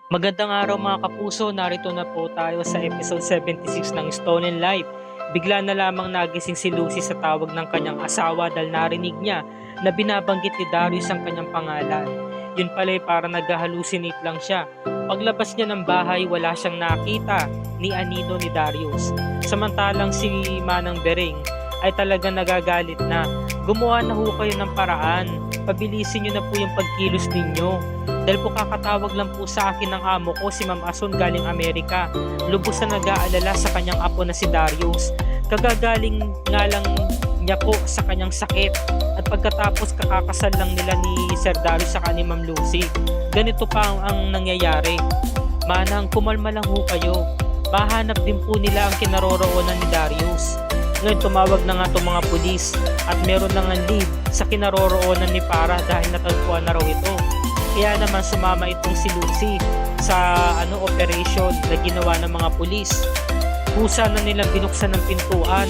Magandang araw mga kapuso, narito na po tayo sa episode 76 ng Stolen Life. Bigla na lamang nagising si Lucy sa tawag ng kanyang asawa dahil narinig niya na binabanggit ni Darius ang kanyang pangalan. Yun pala ay para nag-hallucinate lang siya. Paglabas niya ng bahay, wala siyang nakita ni Anino ni Darius. Samantalang si Manang Bering ay talagang nagagalit na. Gumawa na ho kayo ng paraan. Pabilisin niyo na po yung pagkilos ninyo. Dahil po kakatawag lang po sa akin ng amo ko si Ma'am Ason galing Amerika. Lubos na nag-aalala sa kanyang apo na si Darius. Kagagaling nga lang niya po sa kanyang sakit. At pagkatapos kakakasal lang nila ni Sir Darius sa ni Ma'am Lucy. Ganito pa ang nangyayari. Manang, kumalma lang ho kayo. Mahanap din po nila ang kinaroroonan ni Darius. Ngayon tumawag na nga itong mga pulis at meron na nga lead sa kinaroroonan ni Para dahil natagpuan na raw ito. Kaya naman sumama itong si Lucy sa operation na ginawa ng mga pulis. Kusa na nilang binuksan ng pintuan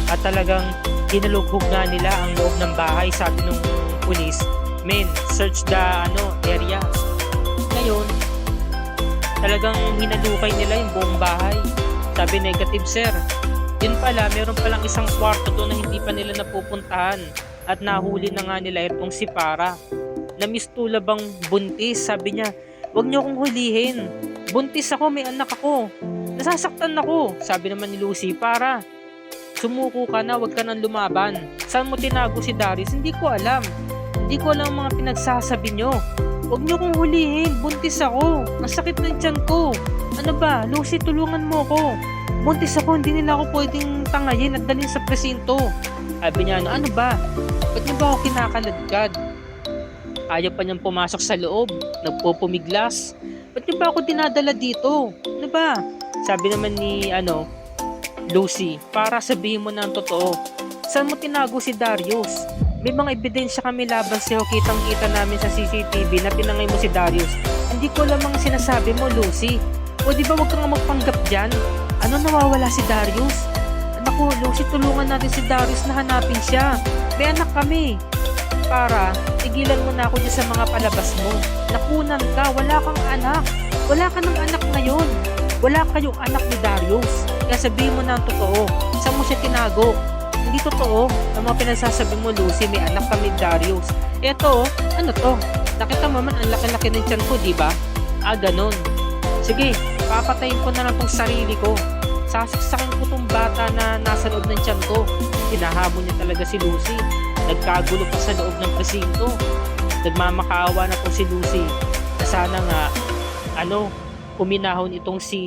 at talagang hinalugog nga nila ang loob ng bahay. Sabi ng pulis, "Men, search the area." Ngayon, talagang hinalukay nila yung buong bahay. Sabi, "Negative, sir." Yun pala, meron palang isang kwarto doon na hindi pa nila napupuntahan at nahuli na nga nila itong si Para. Namistula bang buntis? Sabi niya, "Huwag niyo akong hulihin. Buntis ako, may anak ako. Nasasaktan ako." Sabi naman ni Lucy, "Para, sumuko ka na, huwag ka nang lumaban. Saan mo tinago si Darius?" "Hindi ko alam. Hindi ko alam ang mga pinagsasabi niyo. Huwag niyo akong hulihin. Buntis ako. Ang sakit ng tiyan ko. Ano ba? Lucy, tulungan mo ako. Buntis ako, hindi nila ako pwedeng tangayin at dalhin sa presinto." Sabi niya, "Ano ba? Ba't niyo ba ako kinakaladkad?" Ayaw pa niyang pumasok sa loob. Nagpupumiglas. "Ba't niyo ba ako dinadala dito? Ano ba?" Sabi naman ni Lucy, "Para sabihin mo na ang totoo. Saan mo tinago si Darius? May mga ebidensya kami laban sa'yo. Kitang-kita namin sa CCTV na tinangay mo si Darius. Hindi ko alam ang sinasabi mo, Lucy. O di ba wag kang magpanggap dyan? Ano, nawawala si Darius? Naku, Lucy, tulungan natin si Darius na hanapin siya. May anak kami. Para, tigilan mo na ako dyan sa mga palabas mo. Nakunan ka, wala kang anak. Wala ka ng anak ngayon. Wala kayong anak ni Darius. Kaya sabihin mo na ang totoo. Saan mo siya tinago? Hindi totoo. Ang mga pinagsasabi mo, Lucy, may anak kami ni Darius. Eto, ano to? Nakita mo man ang laki-laki ng tiyan ko, di ba? Ganon. Sige, papatayin ko na lang tong sarili ko. Sasaksakin ko tong bata na nasa loob ng tiyan ko. Hinahabol niya talaga si Lucy. Nagkagulo pa sa loob ng presinto. Nagmamakaawa na po si Lucy. Na sana nga, kuminahon itong si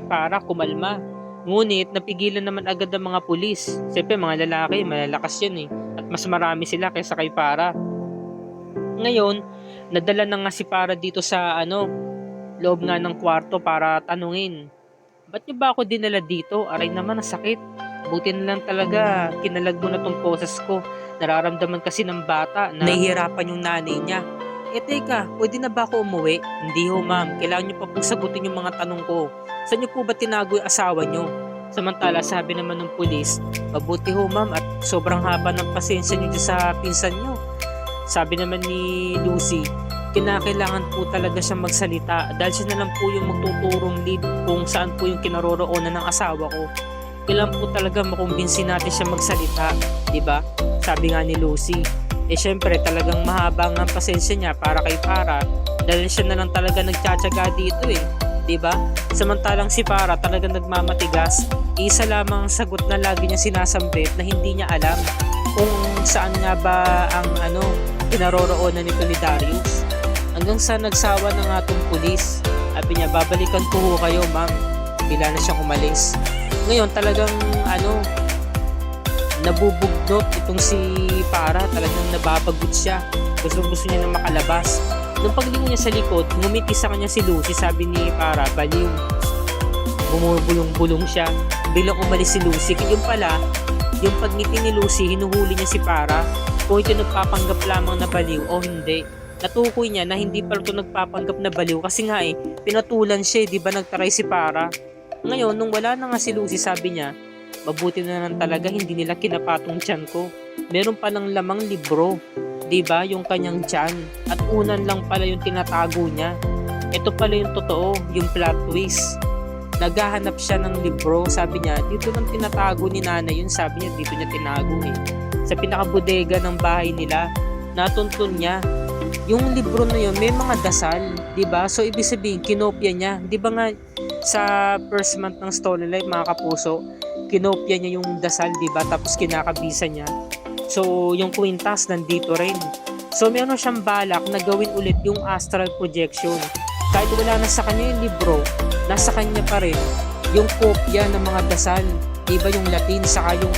Para kumalma. Ngunit napigilan naman agad ng mga pulis. Siyempre mga lalaki, malalakas yan eh. At mas marami sila kaysa kay Para. Ngayon, nadala na nga si Para dito sa loob nga ng kwarto para tanungin, "Ba't niyo ba ako dinala dito? Aray naman, ang sakit. Buti na lang talaga, kinalag mo na tong poses ko. Nararamdaman kasi ng bata na nahihirapan yung nanay niya." Teka, pwede na ba ako umuwi?" "Hindi ho, ma'am. Kailangan niyo pa pong sagutin yung mga tanong ko. Saan niyo po ba tinago yung asawa niyo?" Samantala, sabi naman ng pulis, "Mabuti ho, ma'am, at sobrang haba ng pasensya niyo sa pinsan niyo." Sabi naman ni Lucy, "Kinakailangan po talaga siyang magsalita dahil siya na lang po yung magtuturong lead kung saan po yung kinaroroonan ng asawa ko. Kailangan po talaga makumbinsin natin siya magsalita, di ba?" Sabi nga ni Lucy. Syempre talagang mahaba ang pasensya niya para kay Para dahil siya na lang talaga nagtsatsaga dito di ba? Samantalang si Para talagang nagmamatigas. Isa lamang ang sagot na lagi niya sinasambit na hindi niya alam kung saan nga ba ang kinaroroonan nito ni Darius. Hanggang sa nagsawa na nga itong pulis. Sabi niya, "Babalikan ko ho kayo, ma'am." Bila na siyang umalis. Ngayon talagang nabubugnot itong si Para. Talagang nababagot siya. Gusto niya na makalabas. Nung paglingon niya sa likod, ngumiti sa kanya si Lucy. Sabi ni Para, "Baliw." Bumubulong-bulong siya. Bilang umalis si Lucy. Yung pala, yung pagngiti ni Lucy, hinuhuli niya si Para kung ito nagpapanggap lamang na baliw o hindi. Natukoy niya na hindi pala ito nagpapanggap na baliw kasi nga pinatulan siya, di ba nagtaray si Para. Ngayon, nung wala na nga si Lucy, sabi niya, "Mabuti na lang talaga hindi nila kinapatong tiyan ko. Meron palang lamang libro. 'Di ba, yung kanyang tiyan, at unan lang pala yung tinatago niya." Ito pala yung totoo, yung plot twist. Naghahanap siya ng libro, sabi niya, dito nang tinatago ni nanay yun, sabi niya, dito niya tinago eh. Sa pinakabodega ng bahay nila, natuntun niya, yung libro na yun, may mga dasal, di ba? So, ibig sabihin, kinopya niya. Di ba nga, sa first month ng Stolen Life, mga kapuso, kinopya niya yung dasal, di ba? Tapos kinakabisa niya. So, yung kwintas, nandito rin. So, meron siyang balak na gawin ulit yung astral projection. Kahit wala na sa kanya yung libro, nasa kanya pa rin yung kopya ng mga dasal. Diba yung Latin saka yung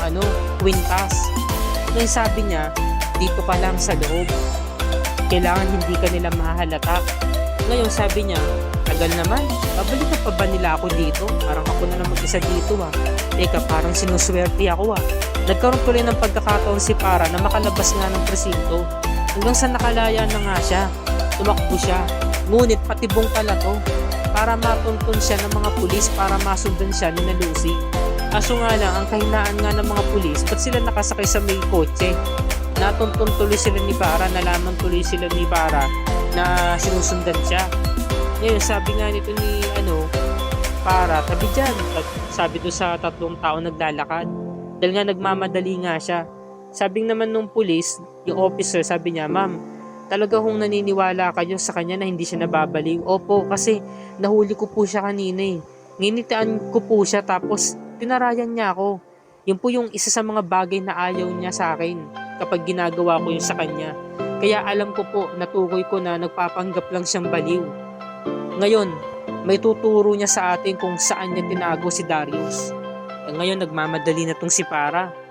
kwintas. Ngayon sabi niya, dito pa lang sa loob. Kailangan hindi ka nila mahalata. Ngayon sabi niya, tagal naman, babalikan pa ba nila ako dito? Parang ako na lang mag-isa dito Teka, parang sinuswerte ako Nagkaroon tuloy ng pagkakataon si Para na makalabas nga ng presinto. Hanggang sa nakalaya na nga siya, tumakbo siya. Ngunit patibong pala to para matuntun siya ng mga pulis para masundan siya ni na Lucy. Kaso nga lang, ang kahinaan nga ng mga pulis, ba't sila nakasakay sa may kotse? Natuntun tuloy sila ni Para, nalaman tuloy sila ni Para na sinusundan siya. Ngayon, sabi nga nito ni Para, tabi dyan. Sabi to sa tatlong tao naglalakad. Dahil nga nagmamadali nga siya. Sabi naman nung pulis, yung officer, sabi niya, ma'am, talaga hong naniniwala kayo sa kanya na hindi siya nababaliw? Opo, kasi nahuli ko po siya kanina Nginitian ko po siya tapos tinarayan niya ako. Yun po yung isa sa mga bagay na ayaw niya sa akin kapag ginagawa ko yun sa kanya. Kaya alam ko po, natukoy ko na nagpapanggap lang siyang baliw. Ngayon, may tuturo niya sa atin kung saan niya tinago si Darius. Ngayon, nagmamadali na tong si Para.